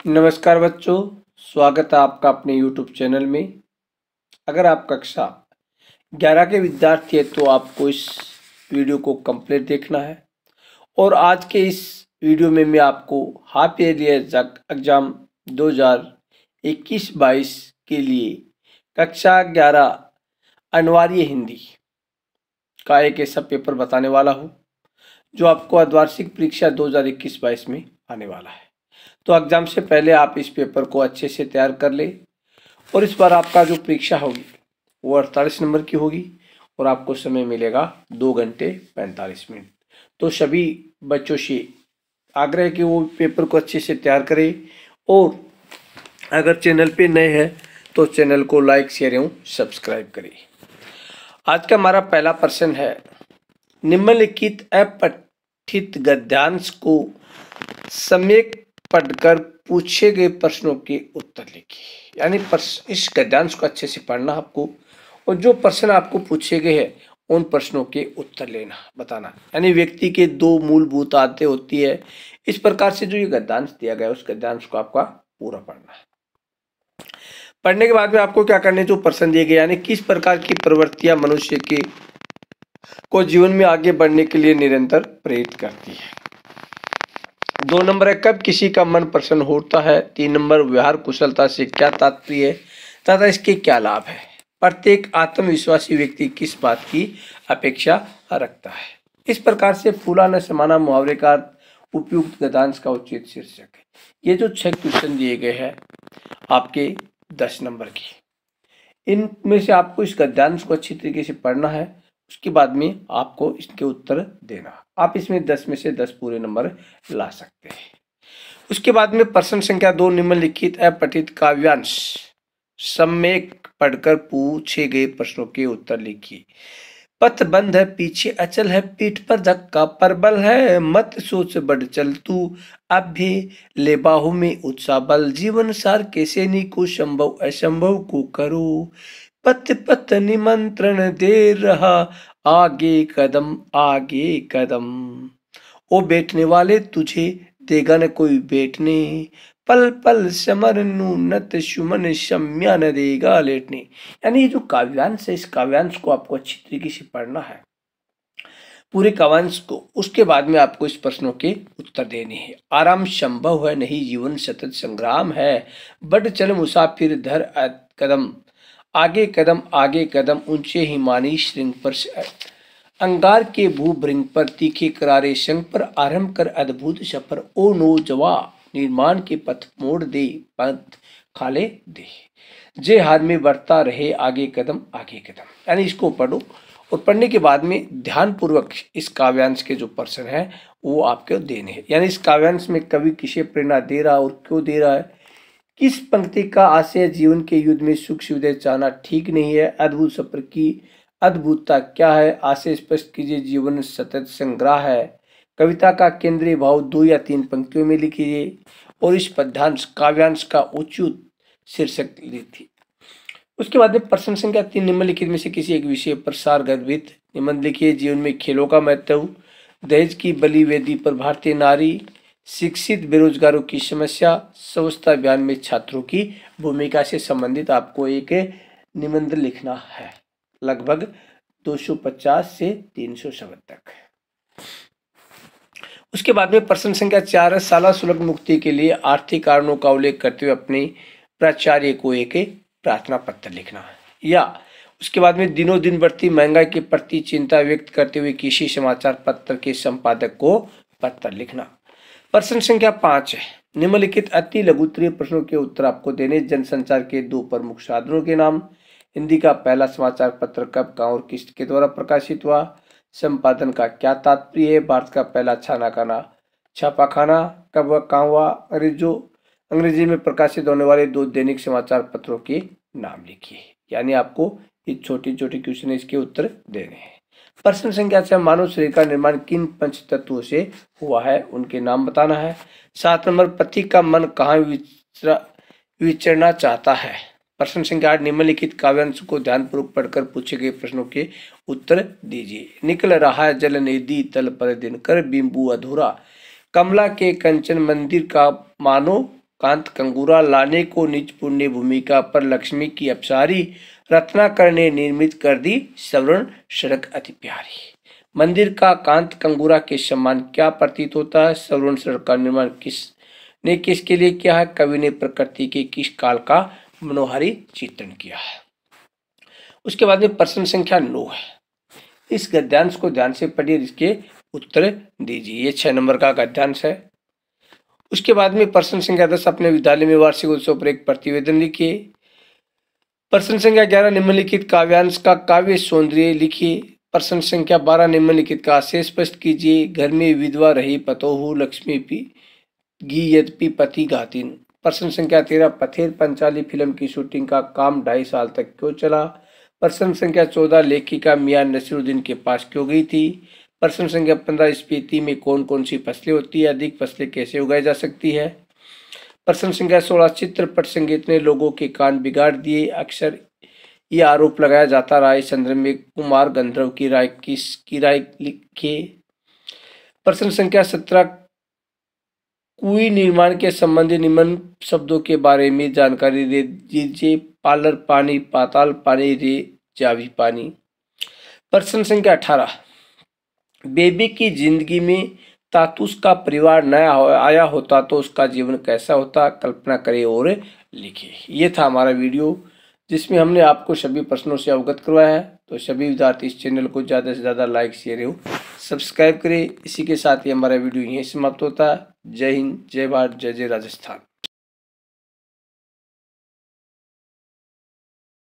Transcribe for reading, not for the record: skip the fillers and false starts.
नमस्कार बच्चों, स्वागत है आपका अपने YouTube चैनल में। अगर आप कक्षा 11 के विद्यार्थी हैं तो आपको इस वीडियो को कंप्लीट देखना है। और आज के इस वीडियो में मैं आपको हाफ ईयरली एग्जाम 2021-22 के लिए कक्षा 11 अनिवार्य हिंदी का एक ऐसा पेपर बताने वाला हूँ जो आपको अर्धवार्षिक परीक्षा 2021-22 में आने वाला है। तो एग्जाम से पहले आप इस पेपर को अच्छे से तैयार कर ले। और इस बार आपका जो परीक्षा होगी वो 48 नंबर की होगी और आपको समय मिलेगा 2 घंटे 45 मिनट। तो सभी बच्चों से आग्रह है कि वो पेपर को अच्छे से तैयार करें। और अगर चैनल पे नए हैं तो चैनल को लाइक शेयर एवं सब्सक्राइब करें। आज का हमारा पहला प्रश्न है, निम्नलिखित अपठित गद्यांश को समेट पढ़कर पूछे गए प्रश्नों के उत्तर लिखिए। यानी इस गद्यांश को अच्छे से पढ़ना आपको और जो प्रश्न आपको पूछे गए हैं उन प्रश्नों के उत्तर लेना बताना। यानी व्यक्ति के 2 मूलभूत आदतें होती है। इस प्रकार से जो ये गद्यांश दिया गया है उस गद्यांश को आपका पूरा पढ़ना है। पढ़ने के बाद में आपको क्या करना है, जो प्रश्न दिए गए यानी किस प्रकार की प्रवृत्तियां मनुष्य के को जीवन में आगे बढ़ने के लिए निरंतर प्रेरित करती है। 2 नंबर है, कब किसी का मन प्रसन्न होता है। 3 नंबर, व्यवहार कुशलता से क्या तात्पर्य है तथा इसके क्या लाभ है। प्रत्येक आत्मविश्वासी व्यक्ति किस बात की अपेक्षा रखता है। इस प्रकार से फूला न समाना मुहावरे का उपयुक्त गद्यांश का उचित शीर्षक है। ये जो 6 क्वेश्चन दिए गए हैं आपके 10 नंबर की, इनमें से आपको इस गद्यांश को अच्छी तरीके से पढ़ना है। उसके बाद में आपको इसके उत्तर देना। आप इसमें 10 में से 10 पूरे नंबर ला सकते हैं। उसके बाद में प्रश्न संख्या 2, निम्नलिखित अपठित काव्यांश सम्यक पढ़कर पूछे गए प्रश्नों के उत्तर लिखिए। पथ बंद है पीछे अचल है, पीठ पर धक्का परबल है, मत सोच बढ़ चल तू अब भी ले बाहु में उत्साह बल, जीवन सार कैसे नी को संभव असंभव को करो, पथ पथ निमंत्रण दे रहा आगे कदम, ओ बैठने वाले तुझे देगा न कोई बैठने, पल पल समरनु नत सुमन शम्या न देगा लेटने। यानी ये जो काव्यांश है इस काव्यांश को आपको अच्छी तरीके से पढ़ना है पूरे काव्यांश को। उसके बाद में आपको इस प्रश्नों के उत्तर देने हैं। आराम संभव है नहीं जीवन सतत संग्राम है, बढ़ चल मुसाफिर धर कदम आगे कदम ऊंचे हिमानी श्रृंग पर अंगार के भूभृंग पर तीखे करारे संग पर आरंभ कर अद्भुत सफर, ओ नौजवा निर्माण के पथ मोड़ दे पथ खाले दे, जे हार में बढ़ता रहे आगे कदम। यानी इसको पढ़ो और पढ़ने के बाद में ध्यान पूर्वक इस काव्यांश के जो प्रश्न है वो आपको देने हैं। यानी इस काव्यांश में कवि किसे प्रेरणा दे रहा है और क्यों दे रहा है, किस पंक्ति का आशय जीवन के युद्ध में सुख सुविधा चाहना ठीक नहीं है, अद्भुत सफर की अद्भुतता क्या है, आशय स्पष्ट कीजिए, जीवन सतत संग्रह है, कविता का केंद्रीय भाव 2 या 3 पंक्तियों में लिखिए और इस पद्यांश काव्यांश का उचित शीर्षक लिखिए। उसके बाद में प्रश्न संख्या 3, निम्नलिखित में से किसी एक विषय पर सार गर्भित निबंध लिखिए। जीवन में खेलों का महत्व, दहेज की बलि वेदी पर भारतीय नारी, शिक्षित बेरोजगारों की समस्या, स्वच्छता अभियान में छात्रों की भूमिका से संबंधित आपको एक निबंध लिखना है। लगभग 250 से 300 शब्द तक। उसके बाद में प्रश्न संख्या 4 है, शाला शुल्क मुक्ति के लिए आर्थिक कारणों का उल्लेख करते हुए अपने प्राचार्य को एक प्रार्थना पत्र लिखना है। या उसके बाद में दिनों दिन बढ़ती महंगाई के प्रति चिंता व्यक्त करते हुए किसी समाचार पत्र के संपादक को पत्र लिखना। प्रश्न संख्या 5 है, निम्नलिखित अति लघुत्तरीय प्रश्नों के उत्तर आपको देने। जनसंचार के 2 प्रमुख साधनों के नाम, हिंदी का पहला समाचार पत्र कब कहाँ और किसके द्वारा प्रकाशित हुआ, संपादन का क्या तात्पर्य है, भारत का पहला छापाखाना कब व कहाँ हुआ, अंग्रेजी में प्रकाशित होने वाले 2 दैनिक समाचार पत्रों के नाम लिखिए। यानी आपको ये छोटी छोटी क्वेश्चन इसके उत्तर देने हैं। प्रश्न संख्या 6, मानव शरीर का निर्माण किन पंच तत्वों से हुआ है, उनके नाम बताना है। 7 नंबर, पति का मन कहाँ विचरना चाहता है। प्रश्न संख्या 8, निम्नलिखित काव्यांश को ध्यानपूर्वक पढ़कर पूछे गए प्रश्नों के उत्तर दीजिए। निकल रहा है जल निधि तल पर दिन कर बिंबु अधूरा, कमला के कंचन मंदिर का मानो कांत कंगूरा लाने को निज पुण्य भूमिका पर लक्ष्मी की अपसारी रत्नाकर ने निर्मित कर दी सवर्ण सड़क अति प्यारी। मंदिर का कांत कंगूरा के समान क्या प्रतीत होता है? सवर्ण सड़क का निर्माण किसके लिए किया है? कवि ने प्रकृति के किस काल का मनोहारी चित्रण किया है? उसके बाद में प्रश्न संख्या 9 है। इस गद्यांश को ध्यान से पढ़िए, इसके उत्तर दीजिए। ये 6 नंबर का गद्यांश है। उसके बाद में प्रश्न संख्या 10, अपने विद्यालय में वार्षिक उत्सव पर एक प्रतिवेदन लिखिए। प्रश्न संख्या 11, निम्नलिखित काव्यांश का काव्य सौंदर्य लिखिए। प्रश्न संख्या 12, निम्नलिखित का आशय स्पष्ट कीजिए। घर में विधवा रही पतोहू लक्ष्मी गी यद्यपि पति घातिन। प्रश्न संख्या 13, पथेर पंचाली फिल्म की शूटिंग का काम 2.5 साल तक क्यों चला? प्रश्न संख्या 14, लेखिका मियां नसीरुद्दीन के पास क्यों गई थी? प्रश्न संख्या 15, स्पीति में कौन कौन सी फसलें होती है? अधिक फसलें कैसे उगाई जा सकती है? प्रश्न संख्या 16, चित्रपट संगीत ने लोगों के कान बिगाड़ दिए। अक्सर यह आरोप लगाया जाता रहा। इस संदर्भ में कुमार गंधर्व की राय लिखिए। प्रश्न संख्या 17, कुएं निर्माण के संबंधी निम्न शब्दों के बारे में जानकारी दे दीजिए। पार्लर पानी, पाताल पानी, रे जावी पानी। प्रश्न संख्या 18, बेबी की जिंदगी में तातुस का परिवार नया आया होता तो उसका जीवन कैसा होता? कल्पना करें और लिखिए। ये था हमारा वीडियो जिसमें हमने आपको सभी प्रश्नों से अवगत करवाया है। तो सभी विद्यार्थी इस चैनल को ज़्यादा से ज़्यादा लाइक शेयर एवं सब्सक्राइब करें। इसी के साथ ही हमारा वीडियो यहीं समाप्त होता है। जय हिंद, जय भारत, जय जय राजस्थान।